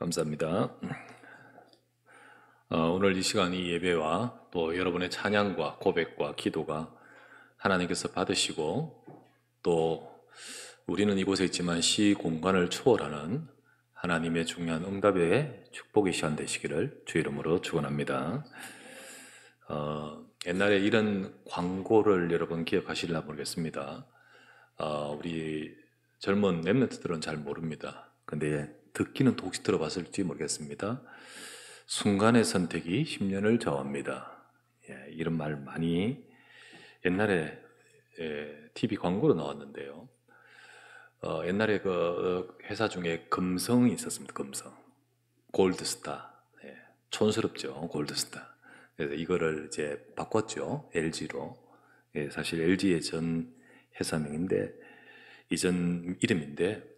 감사합니다. 오늘 이 시간 이 예배와 또 여러분의 찬양과 고백과 기도가 하나님께서 받으시고 또 우리는 이곳에 있지만 시공간을 초월하는 하나님의 중요한 응답의 축복의 시간 되시기를 주 이름으로 축원합니다. 옛날에 이런 광고를 여러분 기억하실나 모르겠습니다. 우리 젊은 랩런트들은 잘 모릅니다. 근데 듣기는 혹시 들어봤을지 모르겠습니다. 순간의 선택이 10년을 좌우합니다. 이런 말 많이 옛날에 TV 광고로 나왔는데요. 옛날에 그 회사 중에 금성이 있었습니다. 금성, 골드스타. 촌스럽죠, 골드스타. 그래서 이거를 이제 바꿨죠, LG로. 사실 LG의 전 회사명인데 이전 이름인데,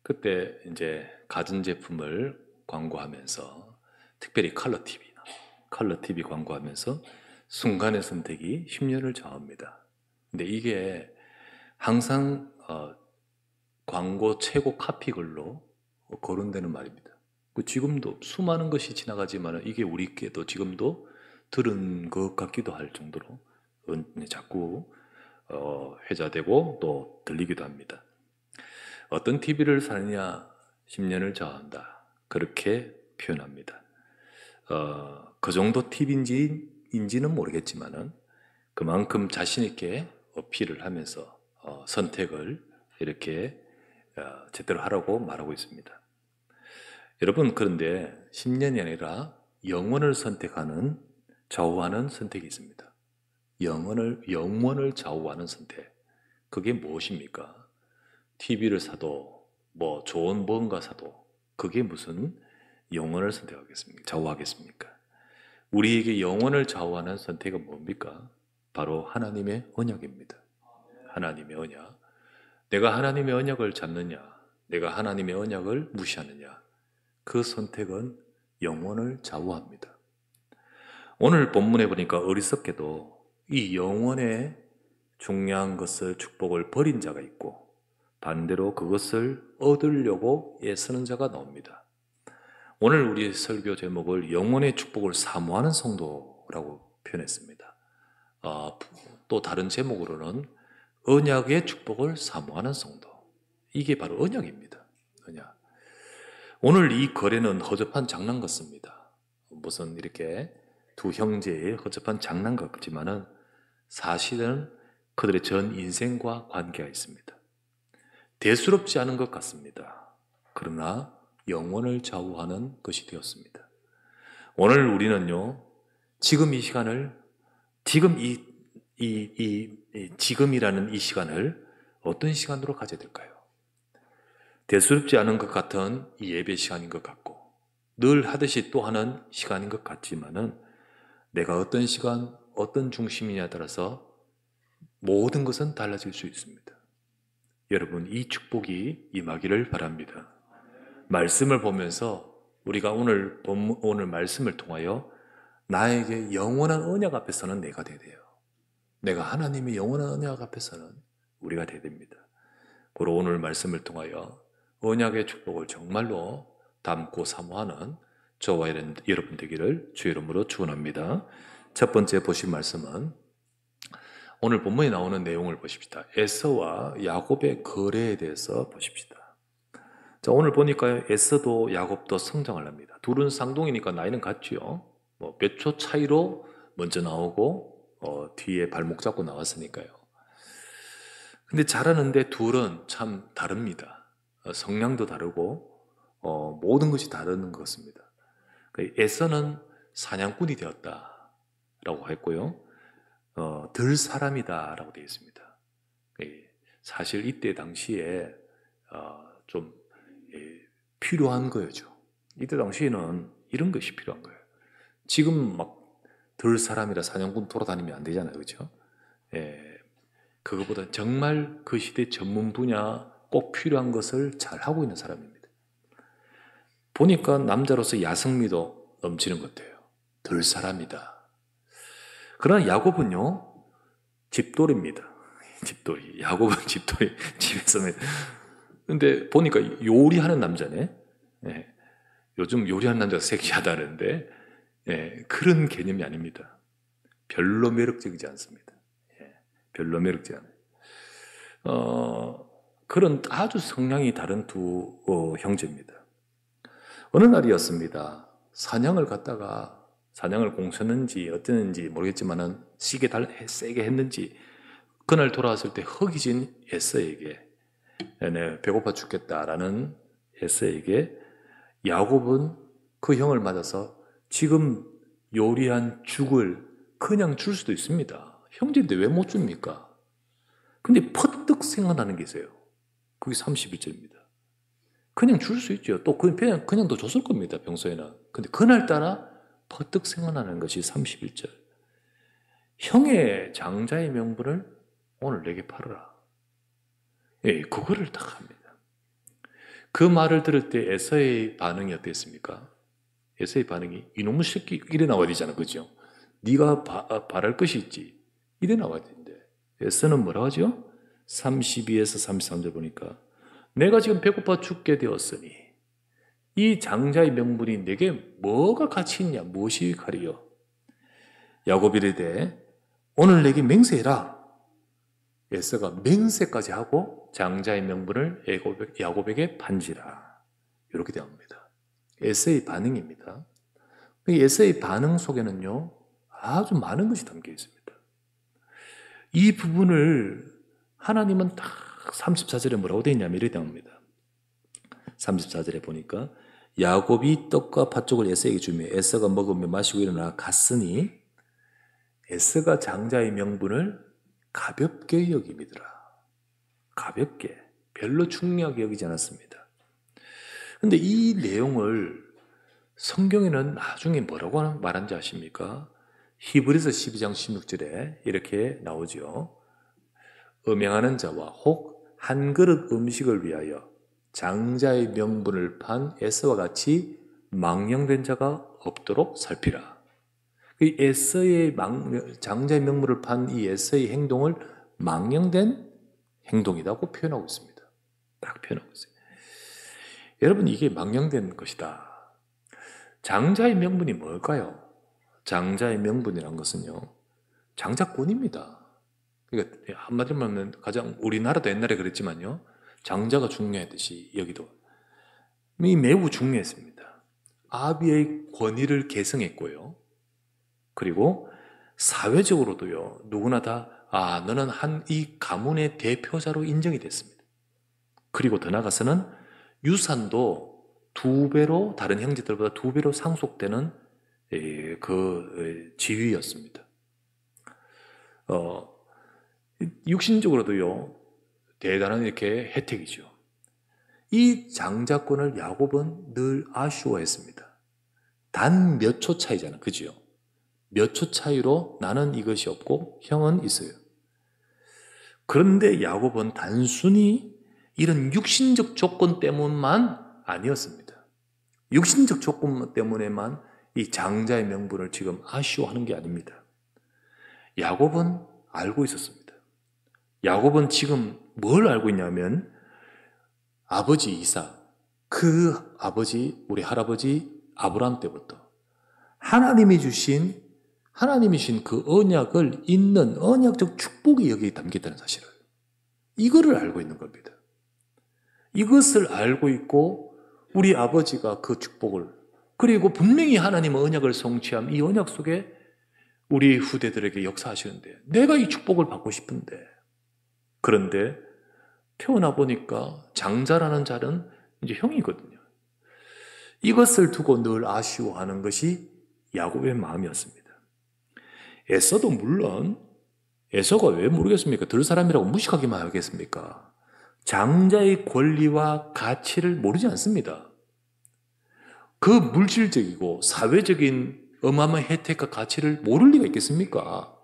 그때 이제 가전제품을 광고하면서 특별히 컬러 TV 광고하면서 순간의 선택이 10년을 좌우합니다. 근데 이게 항상 광고 최고 카피글로 거론되는 말입니다. 지금도 수많은 것이 지나가지만 이게 우리께도 지금도 들은 것 같기도 할 정도로 자꾸 회자되고 또 들리기도 합니다. 어떤 TV를 사느냐 10년을 좌우한다, 그렇게 표현합니다. 그 정도 TV인지는 모르겠지만은 그만큼 자신 있게 어필을 하면서 선택을 이렇게 제대로 하라고 말하고 있습니다. 여러분, 그런데 10년이 아니라 영원을 선택하는, 좌우하는 선택이 있습니다. 영원을 좌우하는 선택. 그게 무엇입니까? TV를 사도 뭐 좋은 뭔가 사도 그게 무슨 영혼을 선택하겠습니까? 좌우하겠습니까? 우리에게 영혼을 좌우하는 선택은 뭡니까? 바로 하나님의 언약입니다. 하나님의 언약. 내가 하나님의 언약을 잡느냐, 내가 하나님의 언약을 무시하느냐, 그 선택은 영혼을 좌우합니다. 오늘 본문에 보니까 어리석게도 이 영혼의 중요한 것을, 축복을 버린 자가 있고 반대로 그것을 얻으려고 애쓰는 자가 나옵니다. 오늘 우리 설교 제목을 영혼의 축복을 사모하는 성도라고 표현했습니다. 또 다른 제목으로는 언약의 축복을 사모하는 성도. 이게 바로 언약입니다. 언약. 오늘 이 거래는 허접한 장난 같습니다. 무슨 이렇게 두 형제의 허접한 장난 같지만은 사실은 그들의 전 인생과 관계가 있습니다. 대수롭지 않은 것 같습니다. 그러나 영혼을 좌우하는 것이 되었습니다. 오늘 우리는요, 지금 이 시간을, 지금이라는 이 시간을 어떤 시간으로 가져야 될까요? 대수롭지 않은 것 같은 이 예배 시간인 것 같고, 늘 하듯이 또 하는 시간인 것 같지만은 내가 어떤 시간, 어떤 중심이냐에 따라서 모든 것은 달라질 수 있습니다. 여러분, 이 축복이 임하기를 바랍니다. 말씀을 보면서 우리가 오늘 말씀을 통하여 나에게 영원한 언약 앞에서는 내가 돼야 돼요. 내가 하나님의 영원한 언약 앞에서는 우리가 돼야 됩니다. 그리고 오늘 말씀을 통하여 언약의 축복을 정말로 담고 사모하는 저와 여러분 되기를 주 이름으로 축원합니다. 첫 번째 보실 말씀은 오늘 본문에 나오는 내용을 보십시다. 에서와 야곱의 거래에 대해서 보십시다. 자, 오늘 보니까 에서도 야곱도 성장을 합니다. 둘은 쌍둥이니까 나이는 같죠. 몇 초 차이로 먼저 나오고 뒤에 발목 잡고 나왔으니까요. 근데 자라는데 둘은 참 다릅니다. 성량도 다르고 모든 것이 다른 것 같습니다. 에서는 사냥꾼이 되었다라고 했고요. 덜 사람이다 라고 되어 있습니다. 사실 이때 당시에 좀 필요한 거죠. 이때 당시에는 이런 것이 필요한 거예요. 지금 막 덜 사람이라 사냥꾼 돌아다니면 안 되잖아요, 그렇죠? 그거보다 정말 그 시대 전문 분야 꼭 필요한 것을 잘 하고 있는 사람입니다. 보니까 남자로서 야성미도 넘치는 것 같아요. 덜 사람이다. 그러나 야곱은요, 집돌이입니다. 집돌이. 야곱은 집돌이. 집에서. 근데 보니까 요리하는 남자네. 요즘 요리하는 남자가 섹시하다는데 그런 개념이 아닙니다. 별로 매력적이지 않습니다. 별로 매력적이지 않아요. 그런 아주 성향이 다른 두 형제입니다. 어느 날이었습니다. 사냥을 갔다가 사냥을 공쳤는지 어땠는지 모르겠지만은 세게 했는지 그날 돌아왔을 때 허기진 에서에게 배고파 죽겠다라는 에서에게 야곱은 그 형을 맞아서 지금 요리한 죽을 그냥 줄 수도 있습니다. 형제인데 왜 못 줍니까? 근데 퍼뜩 생각나는 게 있어요. 그게 31절입니다. 그냥 줄 수 있죠. 또 그냥 더 줬을 겁니다. 평소에는. 근데 그날따라 퍼뜩 생각나는 것이 31절. 형의 장자의 명분을 오늘 내게 팔아라. 그거를 딱 합니다. 그 말을 들을 때 에서의 반응이 어땠습니까? 에서의 반응이 이놈의 새끼 이래 나와야 되잖아. 그죠? 네가 바랄 것이 있지. 이래 나와야 되는데 에서는 뭐라고 하죠? 32에서 33절 보니까 내가 지금 배고파 죽게 되었으니 이 장자의 명분이 내게 뭐가 가치 있냐? 무엇이 가리요? 야곱이 이르되 오늘 내게 맹세해라. 에서가 맹세까지 하고 장자의 명분을 야곱에게 판지라. 이렇게 되옵니다. 에서의 반응입니다. 에서의 반응 속에는요 아주 많은 것이 담겨 있습니다. 이 부분을 하나님은 딱 34절에 뭐라고 되어 있냐면 이렇게 나옵니다. 34절에 보니까 야곱이 떡과 팥죽을 에서에게 주며 에서가 먹으며 마시고 일어나 갔으니 에서가 장자의 명분을 가볍게 여깁니더라. 가볍게, 별로 중요하게 여기지 않았습니다. 그런데 이 내용을 성경에는 나중에 뭐라고 말한지 아십니까? 히브리서 12장 16절에 이렇게 나오죠. 음행하는 자와 혹 한 그릇 음식을 위하여 장자의 명분을 판 에서와 같이 망령된 자가 없도록 살피라. 에서의 장자의 명분을 판 이 에서의 행동을 망령된 행동이라고 표현하고 있습니다. 딱 표현하고 있어요. 여러분 이게 망령된 것이다. 장자의 명분이 뭘까요? 장자의 명분이란 것은요 장자권입니다. 그러니까 한마디로 말하면 가장 우리나라도 옛날에 그랬지만요 장자가 중요했듯이 여기도 매우 중요했습니다. 아비의 권위를 계승했고요. 그리고 사회적으로도요 누구나 다 너는 이 가문의 대표자로 인정이 됐습니다. 그리고 더 나아가서는 유산도 2배로 다른 형제들보다 2배로 상속되는 그 지위였습니다. 육신적으로도요 대단한 이렇게 혜택이죠. 이 장자권을 야곱은 늘 아쉬워했습니다. 단 몇 초 차이잖아, 그죠? 몇 초 차이로 나는 이것이 없고 형은 있어요. 그런데 야곱은 단순히 이런 육신적 조건 때문만 아니었습니다. 육신적 조건 때문에만 이 장자의 명분을 지금 아쉬워하는 게 아닙니다. 야곱은 알고 있었습니다. 야곱은 지금 뭘 알고 있냐면 아버지 이삭, 그 아버지 우리 할아버지 아브라함 때부터 하나님이 주신 그 언약을 잇는 언약적 축복이 여기에 담겼다는 사실을 이거를 알고 있는 겁니다. 이것을 알고 있고 우리 아버지가 그 축복을 그리고 분명히 하나님은 언약을 성취함 이 언약 속에 우리 후대들에게 역사하시는데 내가 이 축복을 받고 싶은데 그런데 태어나 보니까 장자라는 자는 이제 형이거든요. 이것을 두고 늘 아쉬워하는 것이 야곱의 마음이었습니다. 에서도 물론 에서가 왜 모르겠습니까? 들 사람이라고 무식하기만 하겠습니까? 장자의 권리와 가치를 모르지 않습니다. 그 물질적이고 사회적인 어마어마한 혜택과 가치를 모를 리가 있겠습니까?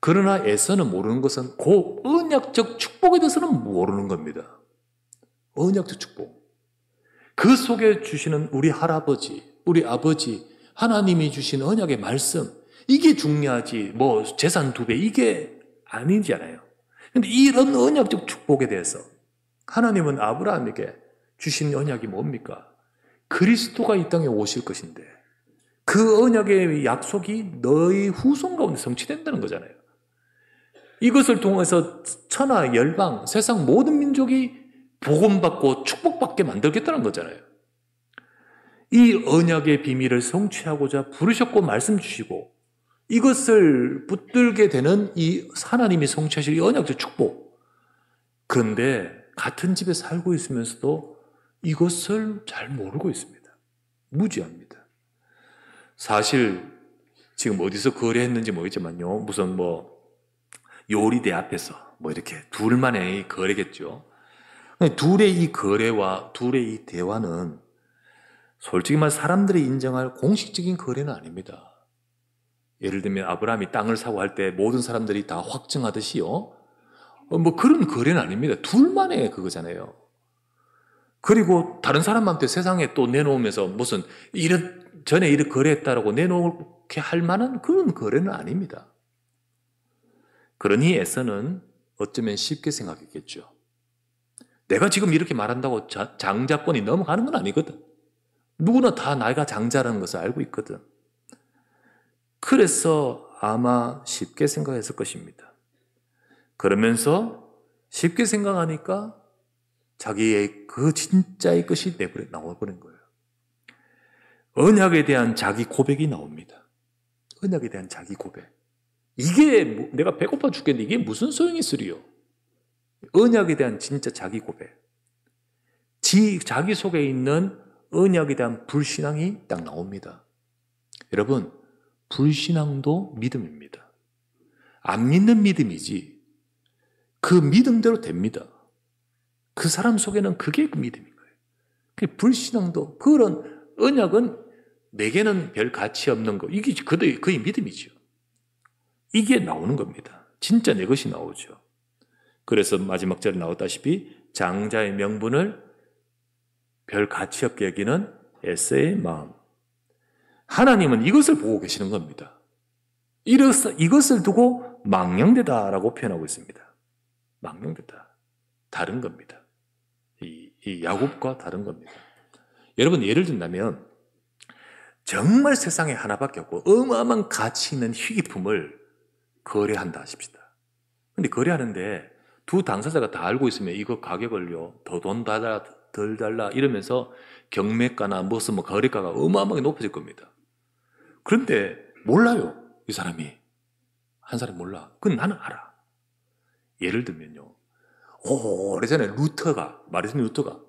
그러나 에서는 모르는 것은 그 언약적 축복에 대해서는 모르는 겁니다. 언약적 축복. 그 속에 주시는 우리 할아버지, 우리 아버지, 하나님이 주신 언약의 말씀, 이게 중요하지, 재산 2배, 이게 아니잖아요. 근데 이런 언약적 축복에 대해서 하나님은 아브라함에게 주신 언약이 뭡니까? 그리스도가 이 땅에 오실 것인데 그 언약의 약속이 너희 후손 가운데 성취된다는 거잖아요. 이것을 통해서 천하, 열방, 세상 모든 민족이 복음받고 축복받게 만들겠다는 거잖아요. 이 언약의 비밀을 성취하고자 부르셨고 말씀 주시고 이것을 붙들게 되는 이 하나님이 성취하실 이 언약적 축복. 그런데 같은 집에 살고 있으면서도 이것을 잘 모르고 있습니다. 무지합니다. 사실 지금 어디서 거래했는지 모르겠지만요. 무슨 요리대 앞에서 이렇게 둘만의 거래겠죠. 둘의 이 거래와 둘의 이 대화는 솔직히 말 사람들이 인정할 공식적인 거래는 아닙니다. 예를 들면 아브라함이 땅을 사고 할 때 모든 사람들이 다 확증하듯이요. 그런 거래는 아닙니다. 둘만의 그거잖아요. 그리고 다른 사람한테 세상에 또 내놓으면서 무슨 전에 이렇게 거래했다라고 내놓게 할 만한 그런 거래는 아닙니다. 그러니 에서는 어쩌면 쉽게 생각했겠죠. 내가 지금 이렇게 말한다고 장자권이 넘어가는 건 아니거든. 누구나 다 내가 장자라는 것을 알고 있거든. 그래서 아마 쉽게 생각했을 것입니다. 그러면서 쉽게 생각하니까 자기의 그 진짜의 것이 나와버린 거예요. 언약에 대한 자기 고백이 나옵니다. 언약에 대한 자기 고백. 이게 내가 배고파 죽겠는데 이게 무슨 소용이 있으리요? 언약에 대한 진짜 자기 고백. 자기 속에 있는 언약에 대한 불신앙이 딱 나옵니다. 여러분, 불신앙도 믿음입니다. 안 믿는 믿음이지 그 믿음대로 됩니다. 그 사람 속에는 그게 그 믿음인 거예요. 그 불신앙도 그런 언약은 내게는 별 가치 없는 거. 이게 그의 믿음이죠. 이게 나오는 겁니다. 진짜 내 것이 나오죠. 그래서 마지막 절에 나왔다시피 장자의 명분을 별 가치 없게 여기는 에서의 마음. 하나님은 이것을 보고 계시는 겁니다. 이것을 두고 망령되다라고 표현하고 있습니다. 망령되다. 다른 겁니다. 이 야곱과 다른 겁니다. 여러분 예를 든다면 정말 세상에 하나밖에 없고 어마어마한 가치 있는 희귀품을 거래한다 하십시다. 근데 거래하는데 두 당사자가 다 알고 있으면 이거 가격을요 더 돈 달라 덜 달라 이러면서 경매가나 거래가가 어마어마하게 높아질 겁니다. 그런데 몰라요. 이 사람이 한 사람이 몰라. 그건 나는 알아. 예를 들면요 오래전에 마르틴 루터가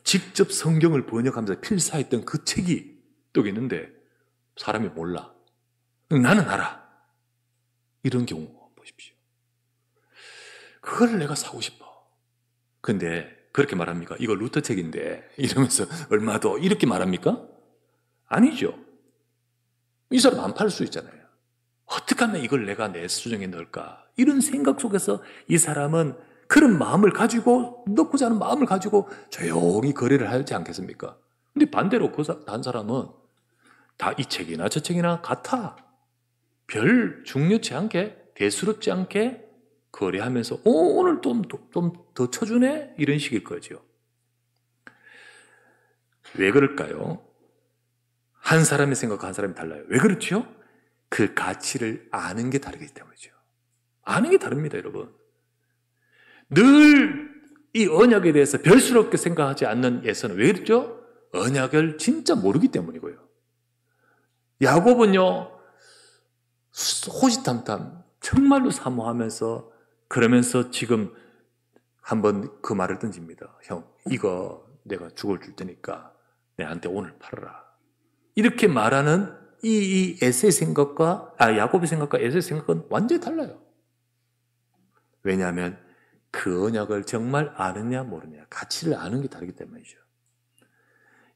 직접 성경을 번역하면서 필사했던 그 책이 또 있는데 사람이 몰라. 나는 알아. 이런 경우 보십시오. 그걸 내가 사고 싶어. 근데 그렇게 말합니까? 이거 루터 책인데 이러면서 얼마 더 이렇게 말합니까? 아니죠. 이 사람 안 팔 수 있잖아요. 어떻게 하면 이걸 내가 내 수중에 넣을까? 이런 생각 속에서 이 사람은 그런 마음을 가지고 넣고자 하는 마음을 가지고 조용히 거래를 하지 않겠습니까? 근데 반대로 다른 사람은 다 이 책이나 저 책이나 같아. 별 중요치 않게 대수롭지 않게 거래하면서 오늘 좀 더 쳐주네? 이런 식일 거죠. 왜 그럴까요? 한 사람의 생각과 한 사람이 달라요. 왜 그렇죠? 그 가치를 아는 게 다르기 때문이죠. 아는 게 다릅니다, 여러분. 늘 이 언약에 대해서 별스럽게 생각하지 않는 예서는 왜 그렇죠? 언약을 진짜 모르기 때문이고요. 야곱은요, 호시탐탐, 정말로 사모하면서 그러면서 지금 한번 그 말을 던집니다. 형, 이거 내가 죽을 줄 테니까 내한테 오늘 팔아라. 이렇게 말하는 이 에세의 생각과, 야곱의 생각과 에세의 생각은 완전히 달라요. 왜냐하면 그 언약을 정말 아느냐 모르냐, 가치를 아는 게 다르기 때문이죠.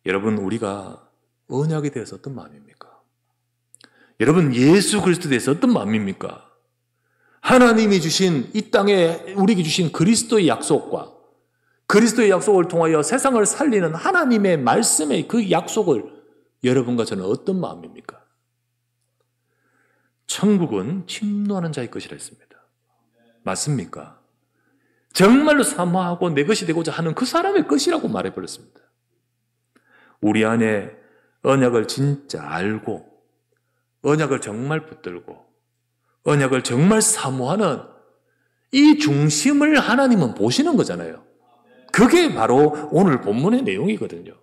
여러분, 우리가 언약에 대해서 어떤 마음입니까? 여러분, 예수 그리스도에 대해서 어떤 마음입니까? 하나님이 주신 이 땅에 우리에게 주신 그리스도의 약속과 그리스도의 약속을 통하여 세상을 살리는 하나님의 말씀의 그 약속을 여러분과 저는 어떤 마음입니까? 천국은 침노하는 자의 것이라 했습니다. 맞습니까? 정말로 사모하고 내 것이 되고자 하는 그 사람의 것이라고 말해버렸습니다. 우리 안에 언약을 진짜 알고 언약을 정말 붙들고 언약을 정말 사모하는 이 중심을 하나님은 보시는 거잖아요. 그게 바로 오늘 본문의 내용이거든요.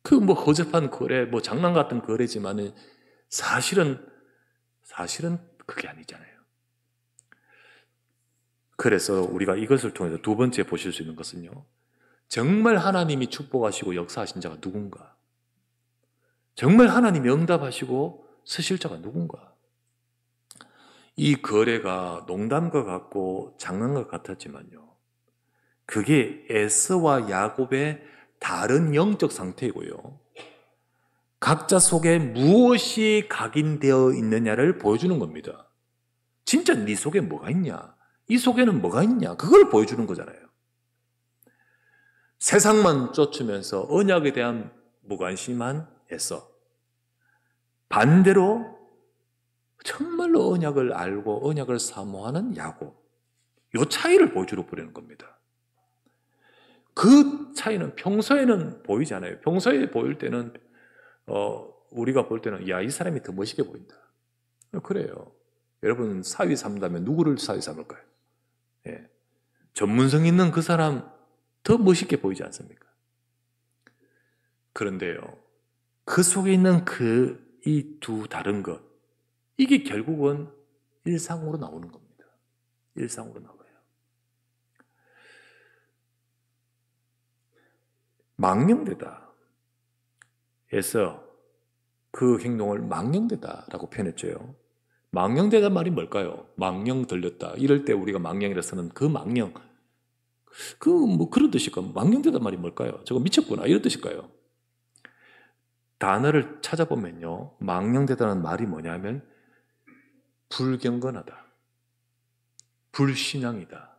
그 뭐 허접한 거래, 뭐 장난 같은 거래지만은 사실은 그게 아니잖아요. 그래서 우리가 이것을 통해서 두 번째 보실 수 있는 것은요, 정말 하나님이 축복하시고 역사하신 자가 누군가? 정말 하나님이 응답하시고 쓰실 자가 누군가? 이 거래가 농담과 같고 장난과 같았지만요, 그게 에서와 야곱의 다른 영적 상태이고요, 각자 속에 무엇이 각인되어 있느냐를 보여주는 겁니다. 진짜 네 속에 뭐가 있냐? 이 속에는 뭐가 있냐? 그걸 보여주는 거잖아요. 세상만 쫓으면서 언약에 대한 무관심한 에서, 반대로 정말로 언약을 알고 언약을 사모하는 야곱, 이 차이를 보여주려 보려는 겁니다. 그 차이는 평소에는 보이지 않아요. 평소에 보일 때는 우리가 볼 때는 야, 이 사람이 더 멋있게 보인다. 그래요. 여러분 사위 삼다면 누구를 사위 삼을까요? 예. 전문성 있는 그 사람 더 멋있게 보이지 않습니까? 그런데요, 그 속에 있는 이 두 다른 것, 이게 결국은 일상으로 나오는 겁니다. 일상으로 나와요. 망령되다 에서 그 행동을 망령되다라고 표현했죠. 망령되다 말이 뭘까요? 망령 들렸다. 이럴 때 우리가 망령이라 쓰는 그 망령, 뭐 그런 뜻일까요? 망령되다 말이 뭘까요? 저거 미쳤구나 이런 뜻일까요? 단어를 찾아보면요, 망령되다는 말이 뭐냐면 불경건하다, 불신앙이다,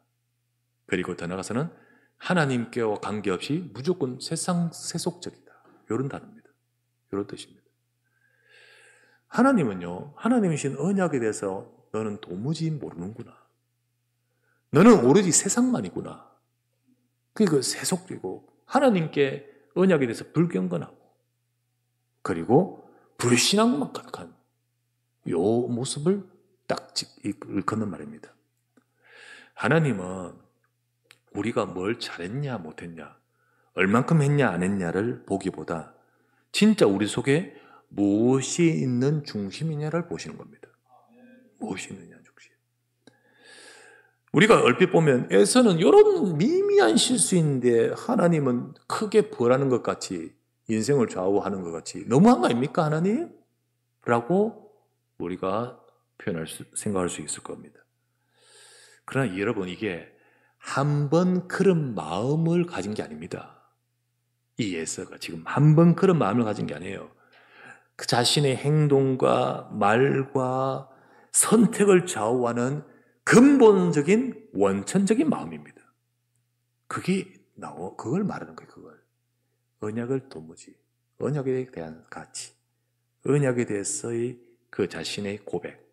그리고 더 나아가서는 하나님께와 관계없이 무조건 세상 세속적이다, 이런 단어입니다. 이런 뜻입니다. 하나님은요, 하나님이신 언약에 대해서 너는 도무지 모르는구나, 너는 오로지 세상만이구나, 그게 세속이고 하나님께 언약에 대해서 불경건하고 그리고 불신앙만 가득한 이 모습을 딱 일컫는 말입니다. 하나님은 우리가 뭘 잘했냐 못했냐, 얼만큼 했냐 안 했냐를 보기보다 진짜 우리 속에 무엇이 있는 중심이냐를 보시는 겁니다. 무엇이 있느냐 중심. 우리가 얼핏 보면 에서는 이런 미미한 실수인데 하나님은 크게 벌하는 것 같이, 인생을 좌우하는 것 같이 너무한 거 아닙니까 하나님? 라고 우리가 생각할 수 있을 겁니다. 그러나 여러분, 이게 한 번 그런 마음을 가진 게 아닙니다. 이 에서가 지금 한 번 그런 마음을 가진 게 아니에요. 그 자신의 행동과 말과 선택을 좌우하는 근본적인 원천적인 마음입니다. 그걸 말하는 거예요. 그걸. 언약을 도무지, 언약에 대한 가치, 언약에 대해서의 그 자신의 고백.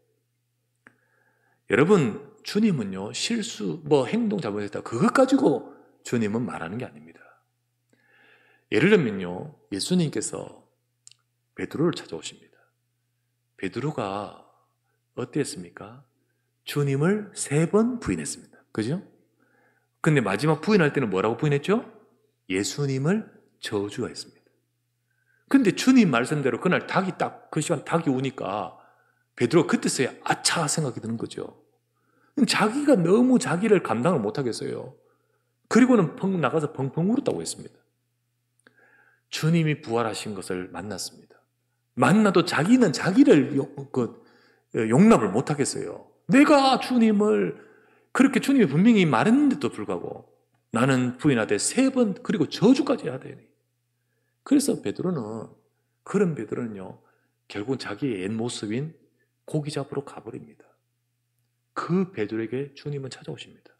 여러분, 주님은요, 실수, 행동 잘못했다, 그것 가지고 주님은 말하는 게 아닙니다. 예를 들면요, 예수님께서 베드로를 찾아오십니다. 베드로가 어땠습니까? 주님을 3번 부인했습니다. 그죠? 근데 마지막 부인할 때는 뭐라고 부인했죠? 예수님을 저주했습니다. 근데 주님 말씀대로 그날 그 시간 닭이 우니까 베드로가 그때서야 아차 생각이 드는 거죠. 자기가 너무 자기를 감당을 못하겠어요. 그리고는 나가서 펑펑 울었다고 했습니다. 주님이 부활하신 것을 만났습니다. 만나도 자기는 자기를 용납을 못하겠어요. 내가 그렇게 주님이 분명히 말했는데도 불구하고 나는 부인하되 3번, 그리고 저주까지 해야 되니. 그래서 그런 베드로는요, 결국 자기의 옛 모습인 고기 잡으러 가버립니다. 그 베드로에게 주님은 찾아오십니다.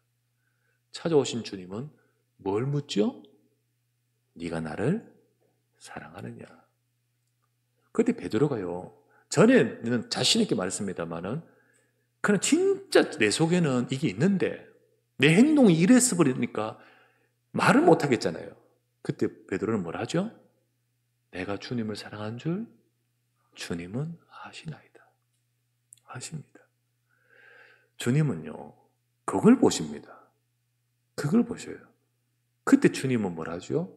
찾아오신 주님은 뭘 묻죠? 네가 나를 사랑하느냐? 그때 베드로가요, 전에는 자신 있게 말했습니다만은, 그냥 진짜 내 속에는 이게 있는데 내 행동이 이랬어 버리니까 말을 못 하겠잖아요. 그때 베드로는 뭘 하죠? 내가 주님을 사랑한 줄 주님은 아시나이다. 아십니다. 주님은요, 그걸 보십니다. 그걸 보셔요. 그때 주님은 뭐라 하죠?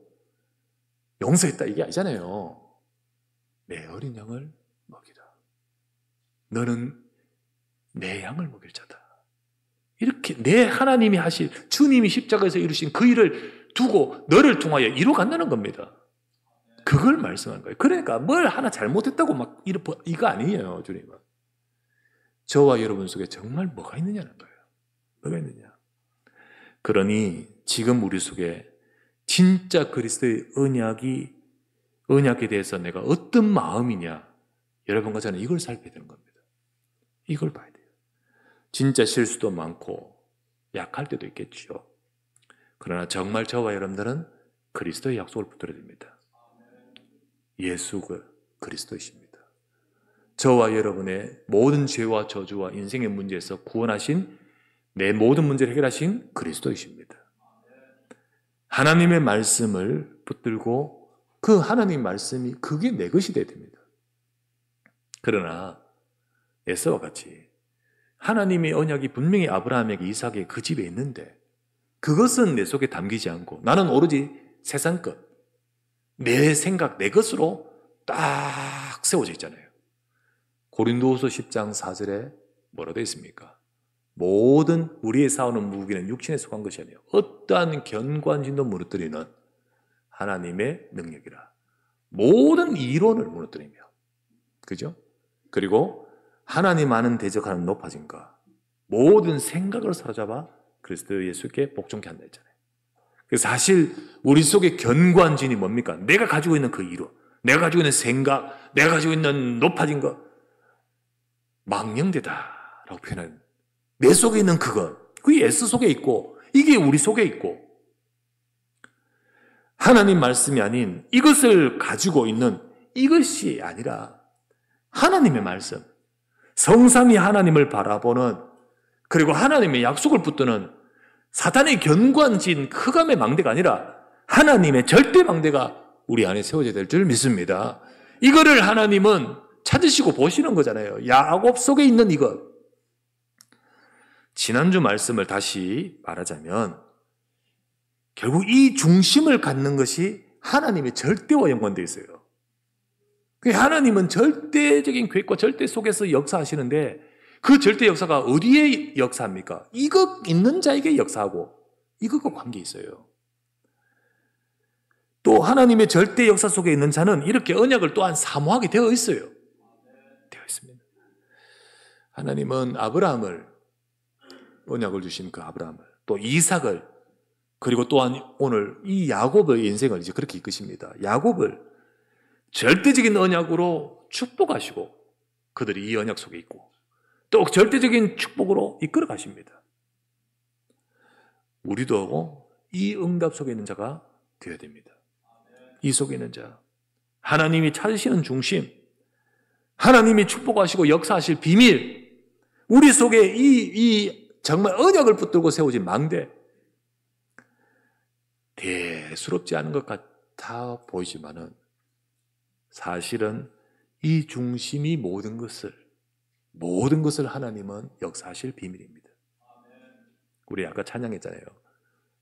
용서했다 이게 아니잖아요. 내 어린 양을 먹이라. 너는 내 양을 먹일 자다. 이렇게 내 하나님이 하실, 주님이 십자가에서 이루신 그 일을 두고 너를 통하여 이루어간다는 겁니다. 그걸 말씀한 거예요. 그러니까 뭘 하나 잘못했다고 막 이거 아니에요, 주님은. 저와 여러분 속에 정말 뭐가 있느냐는 거예요. 뭐가 있느냐. 그러니 지금 우리 속에 진짜 그리스도의 언약에 대해서 내가 어떤 마음이냐, 여러분과 저는 이걸 살펴야 되는 겁니다. 이걸 봐야 돼요. 진짜 실수도 많고 약할 때도 있겠죠. 그러나 정말 저와 여러분들은 그리스도의 약속을 붙들어야 됩니다. 예수가 그리스도이십니다. 저와 여러분의 모든 죄와 저주와 인생의 문제에서 구원하신, 내 모든 문제를 해결하신 그리스도이십니다. 하나님의 말씀을 붙들고 그 하나님 말씀이 그게 내 것이 되어야 됩니다. 그러나 에서와 같이 하나님의 언약이 분명히 아브라함에게, 이삭에게 그 집에 있는데 그것은 내 속에 담기지 않고 나는 오로지 세상 것, 내 생각, 내 것으로 딱 세워져 있잖아요. 고린도후서 10장 4절에 뭐라 되어 있습니까? 모든 우리의 싸우는 무기는 육신에 속한 것이 아니에요. 어떠한 견고한진도 무너뜨리는 하나님의 능력이라. 모든 이론을 무너뜨리며, 그죠? 그리고 하나님 아는 대적하는 높아짐과 모든 생각을 사로잡아 그리스도 예수께 복종케 한다 했잖아요. 그래서 사실 우리 속에 견고한 진이 뭡니까? 내가 가지고 있는 그 이론, 내가 가지고 있는 생각, 내가 가지고 있는 높아진 것, 망령되다라고 표현하는 내 속에 있는 그것, 그게 예수 속에 있고 이게 우리 속에 있고, 하나님 말씀이 아닌 이것을 가지고 있는 이것이 아니라 하나님의 말씀, 성삼위 하나님을 바라보는, 그리고 하나님의 약속을 붙드는 사탄의 견고한 진 흑암의 망대가 아니라 하나님의 절대 망대가 우리 안에 세워져야 될 줄 믿습니다. 이거를 하나님은 찾으시고 보시는 거잖아요. 야곱 속에 있는 이것. 지난주 말씀을 다시 말하자면 결국 이 중심을 갖는 것이 하나님의 절대와 연관되어 있어요. 하나님은 절대적인 계획과 절대 속에서 역사하시는데 그 절대 역사가 어디에 역사합니까? 이것 있는 자에게 역사하고 이것과 관계 있어요. 또 하나님의 절대 역사 속에 있는 자는 이렇게 언약을 또한 사모하게 되어 있어요. 되어 있습니다. 하나님은 아브라함을, 언약을 주신 그 아브라함을, 또 이삭을, 그리고 또한 오늘 이 야곱의 인생을 이제 그렇게 이끄십니다. 야곱을 절대적인 언약으로 축복하시고 그들이 이 언약 속에 있고 또 절대적인 축복으로 이끌어 가십니다. 우리도 이 응답 속에 있는 자가 되어야 됩니다. 이 속에 있는 자, 하나님이 찾으시는 중심, 하나님이 축복하시고 역사하실 비밀, 우리 속에 이 정말 언약을 붙들고 세워진 망대, 대수롭지 않은 것 같아 보이지만은 사실은 이 중심이 모든 것을 하나님은 역사하실 비밀입니다. 우리 아까 찬양했잖아요.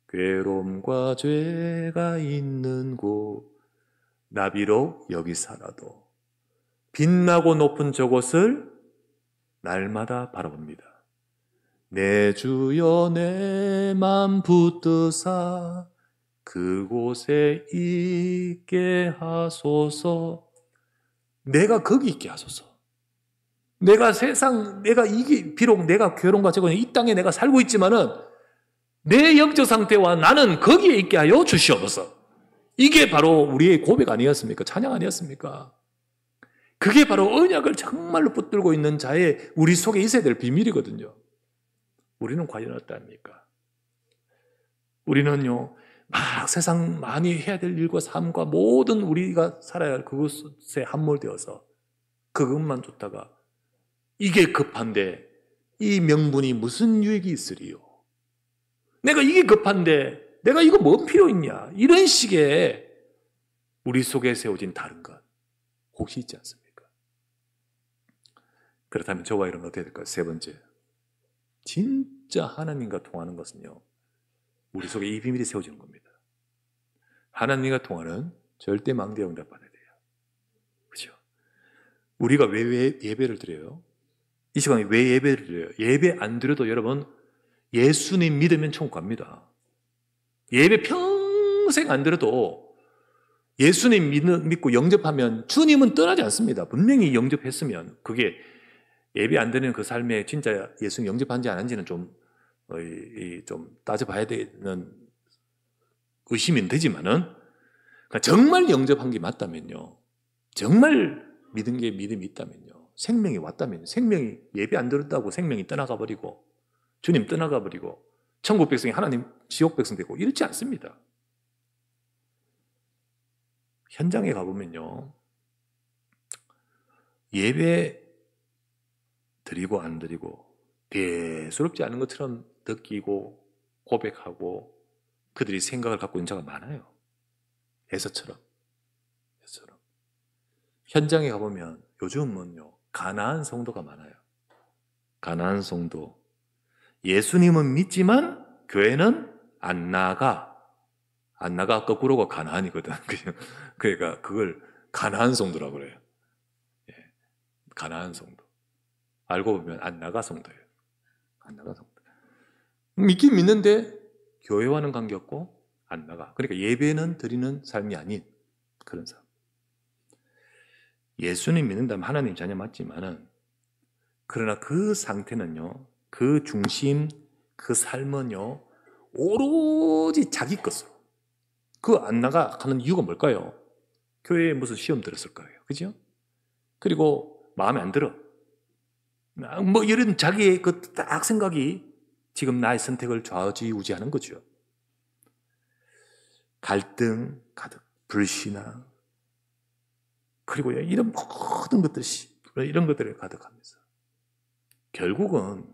괴로움과 죄가 있는 곳 나비로 여기 살아도 빛나고 높은 저곳을 날마다 바라봅니다. 내 주여 내 맘 붙드사 그곳에 있게 하소서. 내가 거기 있게 하소서. 내가 비록 내가 괴로움과 죄가 이 땅에 내가 살고 있지만은 내 영적 상태와 나는 거기에 있게 하여 주시옵소서. 이게 바로 우리의 고백 아니었습니까? 찬양 아니었습니까? 그게 바로 언약을 정말로 붙들고 있는 자의 우리 속에 있어야 될 비밀이거든요. 우리는 과연 어떠합니까? 우리는요, 막 세상 많이 해야 될 일과 삶과 모든 우리가 살아야 할 그것에 함몰되어서 그것만 쫓다가 이게 급한데 이 명분이 무슨 유익이 있으리요? 내가 이게 급한데 내가 이거 뭔 필요 있냐? 이런 식의 우리 속에 세워진 다른 것 혹시 있지 않습니까? 그렇다면 저와 여러분 어떻게 될까요? 세 번째, 진짜 하나님과 통하는 것은요, 우리 속에 이 비밀이 세워지는 겁니다. 하나님과 통하는 절대 망대에 응답받아야 돼요. 그렇죠? 우리가 왜 예배를 드려요? 이 시간에 왜 예배를 드려요? 예배 안 드려도 여러분 예수님 믿으면 천국 갑니다. 예배 평생 안 드려도 예수님 믿고 영접하면 주님은 떠나지 않습니다. 분명히 영접했으면 그게 예배 안 드리는 그 삶에 진짜 예수님 영접한지 안 한지는 좀 따져봐야 되는 의심은 되지만은 정말 영접한 게 맞다면요, 정말 믿은 게 믿음이 있다면요, 생명이 왔다면요, 생명이 예배 안 들었다고 생명이 떠나가 버리고 주님 떠나가 버리고 천국 백성이 하나님 지옥 백성 되고 이렇지 않습니다. 현장에 가보면요, 예배 드리고 안 드리고 대수롭지 않은 것처럼 느끼고 고백하고 그들이 생각을 갖고 있는 자가 많아요. 에서처럼. 현장에 가보면 요즘은요, 가나안 성도가 많아요. 가나안 성도. 예수님은 믿지만 교회는 안 나가. 안 나가 거꾸로가 가나안이거든. 그러니까 그걸 가나안 성도라고 그래요. 예, 가나안 성도. 알고 보면 안 나가 성도예요. 안 나가 성도. 믿긴 믿는데 교회와는 관계없고 안 나가. 그러니까 예배는 드리는 삶이 아닌 그런 삶. 예수님 믿는다면 하나님 자녀 맞지만은, 그러나 그 상태는요, 그 중심, 그 삶은요, 오로지 자기 것으로. 그 안 나가 하는 이유가 뭘까요? 교회에 무슨 시험 들었을 거예요. 그죠? 그리고 마음에 안 들어. 뭐 이런 자기의 그 딱 생각이 지금 나의 선택을 좌지우지하는 거죠. 갈등 가득, 불신앙, 그리고 이런 모든 것들이, 이런 것들을 가득하면서 결국은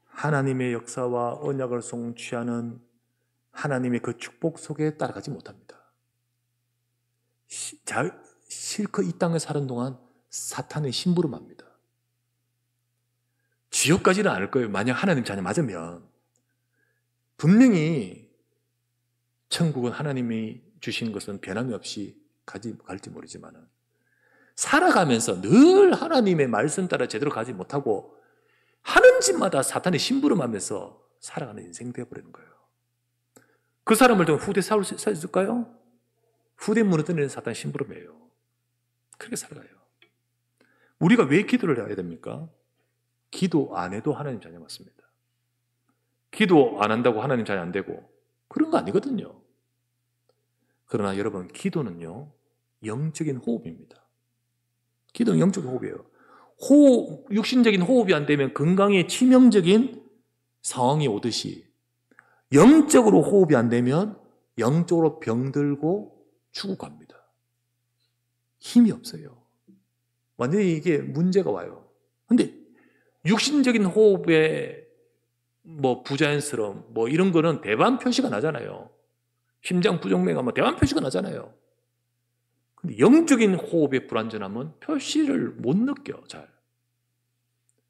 하나님의 역사와 언약을 성취하는 하나님의 그 축복 속에 따라가지 못합니다. 실컷 이 땅에 사는 동안 사탄의 심부름합니다. 지옥 가지는 않을 거예요. 만약 하나님 자녀 맞으면. 분명히 천국은 하나님이 주신 것은 변함이 없이 갈지 모르지만 살아가면서 늘 하나님의 말씀 따라 제대로 가지 못하고 하는 짓마다 사탄이 심부름하면서 살아가는 인생이 되어버리는 거예요. 그 사람을 좀 후대 살 수 있을까요? 후대 무너뜨리는 사탄 심부름이에요. 그렇게 살아가요. 우리가 왜 기도를 해야 됩니까? 기도 안 해도 하나님 자녀 맞습니다. 기도 안 한다고 하나님 자녀 안 되고 그런 거 아니거든요. 그러나 여러분, 기도는요, 영적인 호흡입니다. 기도는 영적인 호흡이에요. 육신적인 호흡이 안 되면 건강에 치명적인 상황이 오듯이 영적으로 호흡이 안 되면 영적으로 병들고 죽어갑니다. 힘이 없어요. 완전히 이게 문제가 와요. 근데 육신적인 호흡에 부자연스러움 이런 거는 대반 표시가 나잖아요. 심장 부정맥 대반 표시가 나잖아요. 근데 영적인 호흡의 불완전함은 표시를 못 느껴, 잘.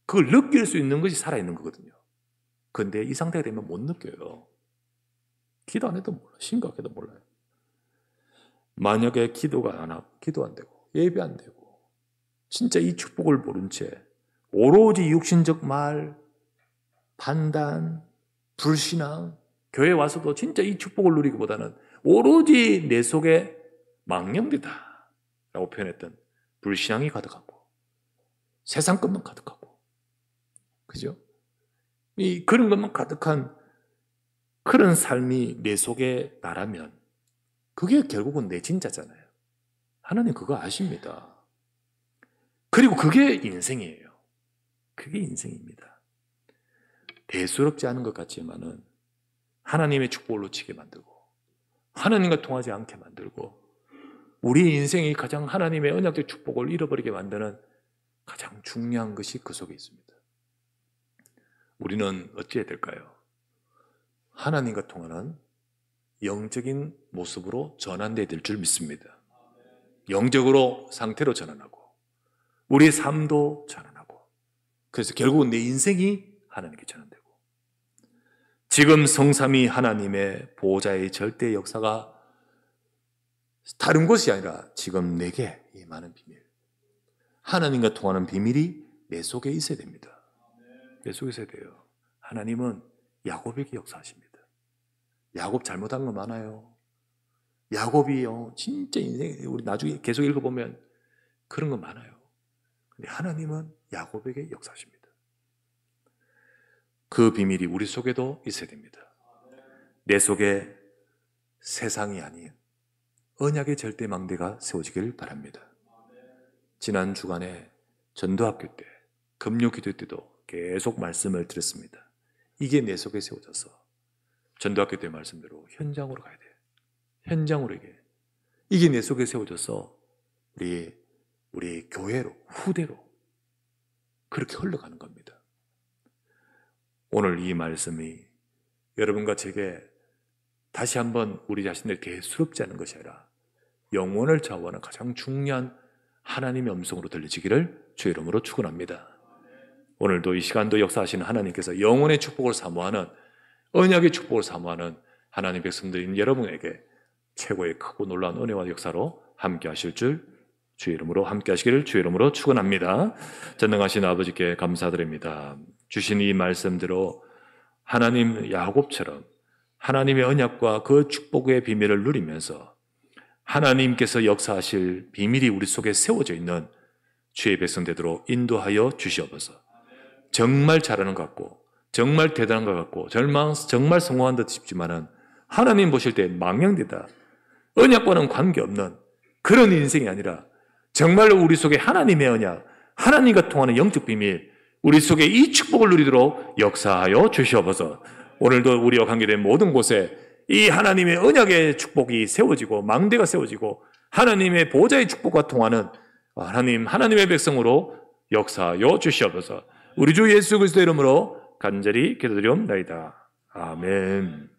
그걸 느낄 수 있는 것이 살아있는 거거든요. 근데 이 상태가 되면 못 느껴요. 기도 안 해도 몰라. 심각해도 몰라요. 만약에 기도 안 되고, 예배 안 되고, 진짜 이 축복을 모른 채, 오로지 육신적 말, 판단, 불신앙, 교회 와서도 진짜 이 축복을 누리기보다는 오로지 내 속에 망령되다 라고 표현했던 불신앙이 가득하고 세상 것만 가득하고, 그죠? 그런 것만 가득한 그런 삶이 내 속에 나라면 그게 결국은 내 진짜잖아요. 하나님 그거 아십니다. 그리고 그게 인생이에요. 그게 인생입니다. 대수롭지 않은 것 같지만은 하나님의 축복을 놓치게 만들고 하나님과 통하지 않게 만들고 우리 인생이 가장 하나님의 언약적 축복을 잃어버리게 만드는 가장 중요한 것이 그 속에 있습니다. 우리는 어찌해야 될까요? 하나님과 통하는 영적인 모습으로 전환되어야 될 줄 믿습니다. 영적으로 상태로 전환하고 우리의 삶도 전환하고, 그래서 결국은 내 인생이 하나님께 전환되고, 지금 성삼위 하나님의 보호자의 절대 역사가 다른 것이 아니라 지금 내게 이 많은 비밀, 하나님과 통하는 비밀이 내 속에 있어야 됩니다. 내 속에 있어야 돼요. 하나님은 야곱에게 역사하십니다. 야곱 잘못한 거 많아요. 야곱이요, 진짜 인생, 우리 나중에 계속 읽어보면 그런 거 많아요. 근데 하나님은 야곱에게 역사하십니다. 그 비밀이 우리 속에도 있어야 됩니다. 내 속에 세상이 아닌 언약의 절대 망대가 세워지길 바랍니다. 지난 주간에 전도학교 때, 금요기도 때도 계속 말씀을 드렸습니다. 이게 내 속에 세워져서 전도학교 때 말씀대로 현장으로 가야 돼요. 현장으로 이게 내 속에 세워져서 우리 교회로, 후대로 그렇게 흘러가는 겁니다. 오늘 이 말씀이 여러분과 제게 다시 한번 우리 자신을 대수롭지 않은 것이 아니라 영원을 좌우하는 가장 중요한 하나님의 음성으로 들려지기를 주의 이름으로 축원합니다. 오늘도 이 시간도 역사하시는 하나님께서 영원의 축복을 사모하는, 언약의 축복을 사모하는 하나님 백성들인 여러분에게 최고의 크고 놀라운 은혜와 역사로 함께 하실 줄 주의 이름으로 함께 하시기를 주의 이름으로 축원합니다. 전능하신 아버지께 감사드립니다. 주신 이 말씀대로 하나님 야곱처럼 하나님의 언약과 그 축복의 비밀을 누리면서 하나님께서 역사하실 비밀이 우리 속에 세워져 있는 주의 백성 되도록 인도하여 주시옵소서. 정말 잘하는 것 같고 정말 대단한 것 같고 정말 성공한 듯 싶지만은 하나님 보실 때 망령되다, 언약과는 관계없는 그런 인생이 아니라 정말로 우리 속에 하나님의 언약, 하나님과 통하는 영적 비밀, 우리 속에 이 축복을 누리도록 역사하여 주시옵소서. 오늘도 우리와 관계된 모든 곳에 이 하나님의 언약의 축복이 세워지고 망대가 세워지고 하나님의 보호자의 축복과 통하는 하나님의 백성으로 역사하여 주시옵소서. 우리 주 예수 그리스도의 이름으로 간절히 기도드리옵나이다. 아멘.